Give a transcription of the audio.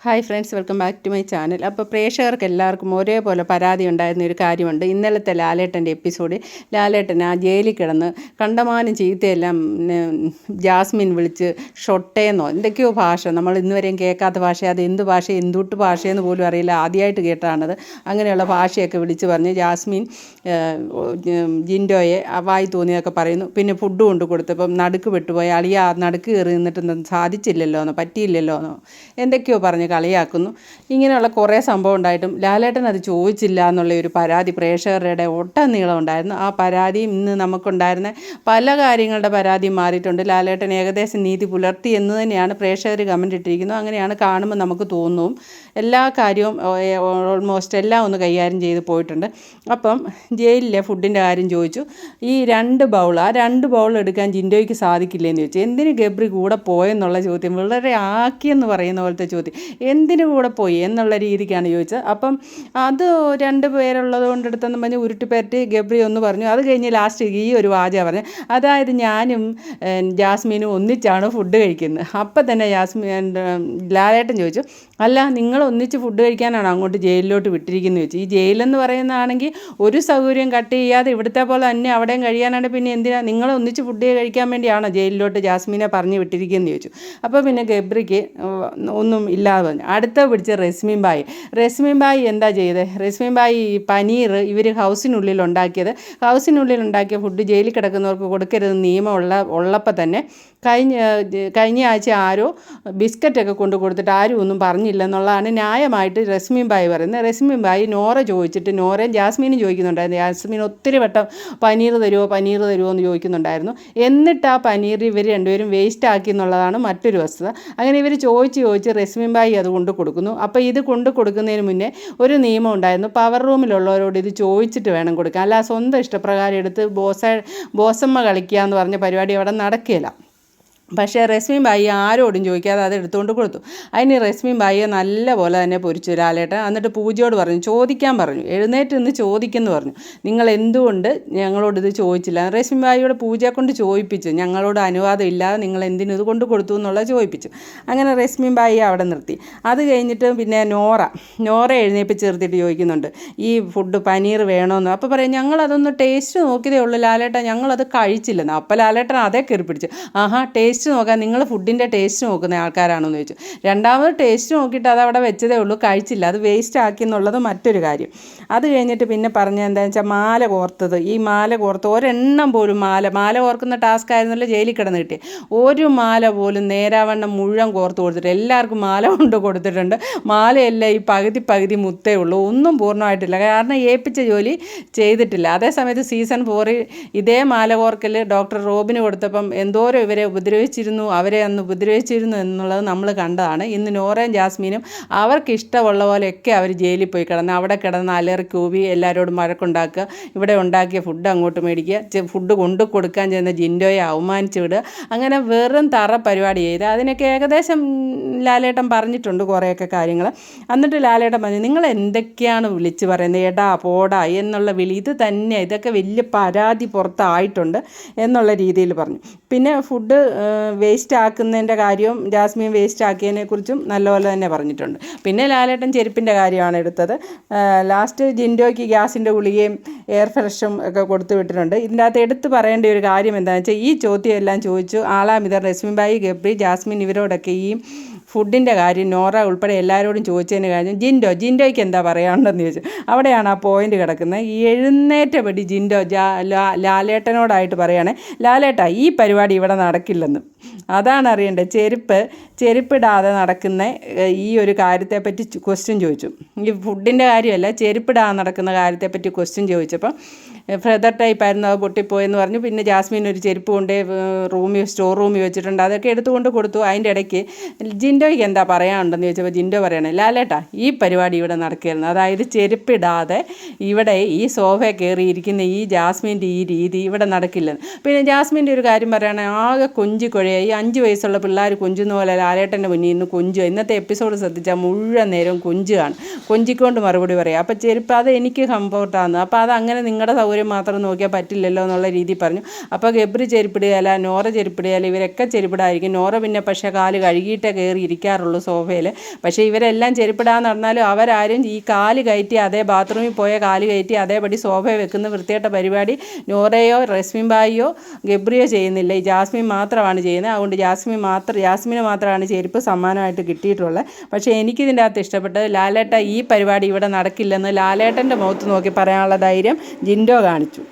Hi friends, welcome back to my channel. അപ്പോൾ പ്രേക്ഷകർക്ക് എല്ലാവർക്കും ഒരേപോലെ പരാതി ഉണ്ടായിരുന്ന ഒരു കാര്യമുണ്ട്. ഇന്നലത്തെ ലാലേട്ടൻ്റെ എപ്പിസോഡിൽ ലാലേട്ടൻ ആ ജയിലിൽ കിടന്ന് കണ്ടമാനം ചീത്തയെല്ലാം ജാസ്മിൻ വിളിച്ച് ഷൊട്ടേന്നോ എന്തൊക്കെയോ ഭാഷ, നമ്മൾ ഇന്നുവരെയും കേൾക്കാത്ത ഭാഷ, അത് എന്ത് ഭാഷ, എന്തുട്ട് ഭാഷയെന്ന് പോലും അറിയില്ല, ആദ്യമായിട്ട് കേട്ടതാണത്. അങ്ങനെയുള്ള ഭാഷയൊക്കെ വിളിച്ച് പറഞ്ഞ് ജാസ്മിൻ ജിൻഡോയെ വായി തോന്നിയൊക്കെ പറയുന്നു. പിന്നെ ഫുഡ് കൊണ്ട് കൊടുത്തപ്പം നടുക്ക് പെട്ടുപോയി, അളിയ നടുക്ക് കയറി നിന്നിട്ട് സാധിച്ചില്ലല്ലോ എന്നോ പറ്റിയില്ലല്ലോ എന്നോ എന്തൊക്കെയോ പറഞ്ഞ് കളിയാക്കുന്നു. ഇങ്ങനെയുള്ള കുറേ സംഭവം ഉണ്ടായിട്ടും ലാലേട്ടൻ അത് ചോദിച്ചില്ല എന്നുള്ള ഒരു പരാതി പ്രേക്ഷകരുടെ ഒട്ടനീളം ഉണ്ടായിരുന്നു. ആ പരാതിയും ഇന്ന് നമുക്കുണ്ടായിരുന്ന പല കാര്യങ്ങളുടെ പരാതിയും മാറിയിട്ടുണ്ട്. ലാലേട്ടൻ ഏകദേശം നീതി പുലർത്തി എന്ന് തന്നെയാണ് പ്രേക്ഷകർ കമൻ്റ് ഇട്ടിരിക്കുന്നത്. അങ്ങനെയാണ് കാണുമ്പോൾ നമുക്ക് തോന്നും. എല്ലാ കാര്യവും ഓൾമോസ്റ്റ് എല്ലാം ഒന്ന് കൈകാര്യം ചെയ്ത് പോയിട്ടുണ്ട്. അപ്പം ജയിലിലെ ഫുഡിൻ്റെ കാര്യം ചോദിച്ചു. ഈ ആ രണ്ട് ബൗൾ എടുക്കാൻ ജിൻഡോയ്ക്ക് സാധിക്കില്ലേന്ന് ചോദിച്ചു. എന്തിന് ഗബ്രി കൂടെ പോയെന്നുള്ള ചോദ്യം, വളരെ ആക്കിയെന്ന് പറയുന്ന പോലത്തെ ചോദ്യം. എന്തിനു കൂടെ പോയി എന്നുള്ള രീതിക്കാണ് ചോദിച്ചത്. അപ്പം അത് രണ്ട് പേരുള്ളത് കൊണ്ട് എടുത്തെന്ന് പറഞ്ഞ് ഉരുട്ടിപ്പറ്റി ഗബ്രി ഒന്ന് പറഞ്ഞു. അത് കഴിഞ്ഞ് ലാസ്റ്റ് ഈ ഒരു വാചകം പറഞ്ഞു, അതായത് ഞാനും ജാസ്മിനും ഒന്നിച്ചാണ് ഫുഡ് കഴിക്കുന്നത്. അപ്പം തന്നെ ലാലേട്ടൻ ചോദിച്ചു, അല്ല നിങ്ങൾ ഒന്നിച്ച് ഫുഡ് കഴിക്കാനാണ് അങ്ങോട്ട് ജയിലിലോട്ട് വിട്ടിരിക്കുന്നത് ചോദിച്ചു. ഈ ജയിലെന്ന് പറയുന്നതാണെങ്കിൽ ഒരു സൗകര്യം കട്ട് ചെയ്യാതെ ഇവിടുത്തെ പോലെ തന്നെ അവിടെയും കഴിയാനാണ്, പിന്നെ എന്തിനാ നിങ്ങൾ ഒന്നിച്ച് ഫുഡ് കഴിക്കാൻ വേണ്ടിയാണോ ജയിലിലോട്ട് ജാസ്മിനെ പറഞ്ഞു വിട്ടിരിക്കുന്നത് ചോദിച്ചു. അപ്പോൾ പിന്നെ ഗബ്രിക്ക് ഒന്നും ഇല്ലാതെ പറഞ്ഞു. അടുത്ത പിടിച്ച റസ്മിൻ ബായി എന്താ ചെയ്തത്? റസ്മിൻ ബായി പനീർ ഇവർ ഹൗസിനുള്ളിൽ ഉണ്ടാക്കിയ ഫുഡ് ജയിലിൽ കിടക്കുന്നവർക്ക് കൊടുക്കരുതെന്ന് ഉള്ളപ്പോൾ തന്നെ കഴിഞ്ഞ ആഴ്ച ആരോ ബിസ്ക്കറ്റൊക്കെ കൊണ്ട് കൊടുത്തിട്ട് ആരും ഒന്നും പറഞ്ഞില്ലെന്നുള്ളതാണ് ന്യായമായിട്ട് റസ്മിൻ ബായി പറയുന്നത്. റസ്മിൻ ബായി നോറ ചോദിച്ചിട്ട് നോറയും ജാസ്മിനും ചോദിക്കുന്നുണ്ടായിരുന്നു. ജാസ്മിൻ ഒത്തിരി വട്ടം പനീർ തരുമോ എന്ന് ചോദിക്കുന്നുണ്ടായിരുന്നു. എന്നിട്ട് ആ പനീർ ഇവർ രണ്ടുപേരും വേസ്റ്റ് ആക്കി എന്നുള്ളതാണ് മറ്റൊരു വസ്തുത. അങ്ങനെ ഇവർ ചോദിച്ച് റസ്മിൻ ബായി അത് കൊണ്ട് കൊടുക്കുന്നു. അപ്പോൾ ഇത് കൊണ്ട് കൊടുക്കുന്നതിന് മുന്നേ ഒരു നിയമം ഉണ്ടായിരുന്നു, പവർ റൂമിലുള്ളവരോട് ഇത് ചോദിച്ചിട്ട് വേണം കൊടുക്കാൻ, അല്ല സ്വന്തം ഇഷ്ടപ്രകാരം എടുത്ത് ബോസമ്മ കളിക്കുക എന്ന് പറഞ്ഞ പരിപാടി അവിടെ നടക്കുകയില്ല. പക്ഷേ റസ്മിൻ ബായി ആരോടും ചോദിക്കാതെ അത് എടുത്തുകൊണ്ട് കൊടുത്തു. അതിന് റസ്മിൻ ബായിയെ നല്ല പോലെ തന്നെ പൊരിച്ചു ലാലേട്ടൻ. എന്നിട്ട് പൂജയോട് ചോദിക്കാൻ പറഞ്ഞു, എഴുന്നേറ്റ് നിന്ന് ചോദിക്കുമെന്ന് പറഞ്ഞു. നിങ്ങൾ എന്തുകൊണ്ട് ഞങ്ങളോട് ഇത് ചോദിച്ചില്ല? റസ്മിൻ ബായിയോട് പൂജയെ കൊണ്ട് ചോദിപ്പിച്ചു, ഞങ്ങളോട് അനുവാദം ഇല്ലാതെ നിങ്ങൾ എന്തിനും ഇത് കൊണ്ട് കൊടുത്തു എന്നുള്ളത് ചോദിപ്പിച്ചു. അങ്ങനെ റസ്മിൻ ബായി അവിടെ നിർത്തി. അത് കഴിഞ്ഞിട്ട് പിന്നെ നോറ എഴുന്നേപ്പിച്ച് നിർത്തിയിട്ട് ചോദിക്കുന്നുണ്ട്, ഈ ഫുഡ് പനീർ വേണമെന്ന്. അപ്പോൾ പറയും, ഞങ്ങളതൊന്ന് ടേസ്റ്റ് നോക്കിയതേ ഉള്ളൂ ലാലേട്ടൻ, ഞങ്ങളത് കഴിച്ചില്ലെന്ന്. അപ്പോൾ ലാലേട്ടൻ അതേ കയറി പിടിച്ചു, ആഹാ ടേസ്റ്റ് നോക്കാൻ നിങ്ങൾ ഫുഡിൻ്റെ ടേസ്റ്റ് നോക്കുന്ന ആൾക്കാരാണെന്ന് ചോദിച്ചു. രണ്ടാമത് ടേസ്റ്റ് നോക്കിയിട്ട് അത് അവിടെ വെച്ചതേ ഉള്ളൂ, കഴിച്ചില്ല, അത് വേസ്റ്റ് ആക്കി എന്നുള്ളത് മറ്റൊരു കാര്യം. അത് കഴിഞ്ഞിട്ട് പിന്നെ പറഞ്ഞത് എന്താണെന്ന് വെച്ചാൽ മാല കോർത്ത് ഒരെണ്ണം പോലും മാല കോർക്കുന്ന ടാസ്ക് ആയിരുന്നല്ലോ ജയിലിൽ കിടന്ന് കിട്ടി. ഒരു മാല പോലും നേരാവണ്ണം മുഴുവൻ കോർത്ത് കൊടുത്തിട്ട് എല്ലാവർക്കും മാല കൊണ്ട് കൊടുത്തിട്ടുണ്ട്. മാലയെല്ലാം ഈ പകുതി മുത്തേ ഉള്ളൂ, ഒന്നും പൂർണ്ണമായിട്ടില്ല. കാരണം ഏൽപ്പിച്ച ജോലി ചെയ്തിട്ടില്ല. അതേസമയത്ത് സീസൺ 4 ഇതേ മാല കോർക്കൽ ഡോക്ടർ റോബിന് കൊടുത്തപ്പം എന്തോരം ഇവരെ അവരെ അന്ന് ഉപദ്രവിച്ചിരുന്നു എന്നുള്ളത് നമ്മൾ കണ്ടതാണ്. ഇന്ന് നോറയും ജാസ്മിനും അവർക്ക് ഇഷ്ടമുള്ള പോലെയൊക്കെ അവർ ജയിലിൽ പോയി അവിടെ കിടന്ന് അലറി കൂവി എല്ലാവരോടും വഴക്കുണ്ടാക്കുക, ഇവിടെ ഉണ്ടാക്കിയ ഫുഡ് അങ്ങോട്ട് മേടിക്കുക, ഫുഡ് കൊണ്ടു കൊടുക്കാൻ ചെന്ന ജിൻഡോയെ അവമാനിച്ച് വിടുക, അങ്ങനെ വെറും തറ പരിപാടി ചെയ്ത് അതിനൊക്കെ ഏകദേശം ലാലേട്ടൻ പറഞ്ഞിട്ടുണ്ട് കുറേയൊക്കെ കാര്യങ്ങൾ. എന്നിട്ട് ലാലേട്ടൻ പറഞ്ഞു, നിങ്ങൾ എന്തൊക്കെയാണ് വിളിച്ച് പറയുന്നത്, എടാ പോടാ എന്നുള്ള വിളി, ഇതൊക്കെ വലിയ പരാതി പുറത്തായിട്ടുണ്ട് എന്നുള്ള രീതിയിൽ പറഞ്ഞു. പിന്നെ ഫുഡ് വേസ്റ്റ് ആക്കുന്നതിൻ്റെ കാര്യവും ജാസ്മിൻ വേസ്റ്റ് ആക്കിയതിനെക്കുറിച്ചും നല്ലപോലെ തന്നെ പറഞ്ഞിട്ടുണ്ട്. പിന്നെ ലാലേട്ടൻ ചെരുപ്പിൻ്റെ കാര്യമാണ് എടുത്തത്. ലാസ്റ്റ് ജിൻഡോയ്ക്ക് ഗ്യാസിൻ്റെ ഗുളികയും എയർ ഫ്രഷും ഒക്കെ കൊടുത്തു വിട്ടിട്ടുണ്ട്. ഇതിൻ്റെ അകത്ത് എടുത്ത് പറയേണ്ട ഒരു കാര്യം എന്താണെന്ന് വെച്ചാൽ, ഈ ചോദ്യം എല്ലാം ചോദിച്ചു ആളാമിതർ റസ്മിൻ ബായി, ഗബ്രി, ജാസ്മിൻ ഇവരോടൊക്കെ ഈ ഫുഡിൻ്റെ കാര്യം നോറ ഉൾപ്പെടെ എല്ലാവരോടും ചോദിച്ചതിന് കാര്യം ജിൻഡോയ്ക്ക് എന്താ പറയാനുണ്ടെന്ന് ചോദിച്ചു. അവിടെയാണ് ആ പോയിന്റ് കിടക്കുന്നത്. ഈ എഴുന്നേറ്റപടി ജിൻഡോ ലാലേട്ടനോടായിട്ട് പറയുകയാണെ, ലാലേട്ടാ ഈ പരിപാടി ഇവിടെ നടക്കില്ലെന്ന്. അതാണ് അറിയേണ്ടത്. ചെരുപ്പിടാതെ നടക്കുന്ന ഈ ഒരു കാര്യത്തെപ്പറ്റി ക്വസ്റ്റ്യൻ ചോദിച്ചു. ഈ ഫുഡിൻ്റെ കാര്യമല്ല, ചെരുപ്പിടാതെ നടക്കുന്ന കാര്യത്തെപ്പറ്റി ക്വസ്റ്റ്യൻ ചോദിച്ചപ്പം ഫെദർ ടൈപ്പായിരുന്നു, അത് പൊട്ടിപ്പോയെന്ന് പറഞ്ഞു. പിന്നെ ജാസ്മിൻ ഒരു ചെരുപ്പ് കൊണ്ട് സ്റ്റോർ റൂമിൽ വെച്ചിട്ടുണ്ട്, അതൊക്കെ എടുത്തുകൊണ്ട് കൊടുത്തു. അതിൻ്റെ ഇടയ്ക്ക് ജിൻഡോയ്ക്ക് എന്താ പറയാനുണ്ടെന്ന് ചോദിച്ചപ്പോൾ ജിൻഡോ പറയണേ, ലാലേട്ടാ ഈ പരിപാടി ഇവിടെ നടക്കുകയായിരുന്നു, അതായത് ചെരുപ്പിടാതെ ഇവിടെ ഈ സോഫയിൽ കയറിയിരിക്കുന്ന ഈ ജാസ്മിൻ്റെ ഈ രീതി ഇവിടെ നടക്കില്ലെന്ന്. പിന്നെ ജാസ്മിൻ്റെ ഒരു കാര്യം പറയുകയാണെങ്കിൽ ആകെ കൊഞ്ചിക്കൊഴ ഈ 5 വയസ്സുള്ള പിള്ളേർ കൊഞ്ചുന്ന പോലെ ലാലേട്ടൻ്റെ മുന്നിൽ നിന്ന് കൊഞ്ചുക. ഇന്നത്തെ എപ്പിസോഡ് ശ്രദ്ധിച്ചാൽ മുഴുവൻ നേരം കൊഞ്ചുകയാണ്, കൊഞ്ചിക്കൊണ്ട് മറുപടി പറയുക. അപ്പോൾ ചെരുപ്പ് അത് എനിക്ക് കംഫോർട്ടാണ്, അപ്പോൾ അതങ്ങനെ നിങ്ങളുടെ സൗകര്യം മാത്രം നോക്കിയാൽ പറ്റില്ലല്ലോ എന്നുള്ള രീതി പറഞ്ഞു. അപ്പോൾ ഗബ്രി ചെരുപ്പിടുകയല്ല, നോറ ചെരുപ്പിടുകയല്ല, ഇവരൊക്കെ ചെരുപ്പിടായിരിക്കും. നോറ പിന്നെ പക്ഷേ കാല് കഴുകിയിട്ടേ കയറി ഇരിക്കാറുള്ളൂ സോഫയിൽ. പക്ഷേ ഇവരെല്ലാം ചെരുപ്പിടാന്ന് പറഞ്ഞാലും അവരാരും ഈ കാല് കയറ്റി അതേ ബാത്റൂമിൽ പോയ കാല് കയറ്റി അതേപടി സോഫയിൽ വെക്കുന്ന വൃത്തിയായിട്ട പരിപാടി നോറയോ റസ്മിൻ ബായിയോ ഗബ്രിയോ ചെയ്യുന്നില്ല. ഈ ജാസ്മിൻ മാത്രമാണ് ചെയ്യുന്നത്. അതുകൊണ്ട് ജാസ്മിന് മാത്രമാണ് ചെരുപ്പ് സമ്മാനമായിട്ട് കിട്ടിയിട്ടുള്ളത്. പക്ഷേ എനിക്കിതിൻ്റെ അകത്ത് ഇഷ്ടപ്പെട്ടത് ലാലേട്ട ഈ പരിപാടി ഇവിടെ നടക്കില്ലെന്ന് ലാലേട്ടൻ്റെ മുഖത്ത് നോക്കി പറയാനുള്ള ധൈര്യം ജിൻഡോ കാണിച്ചു.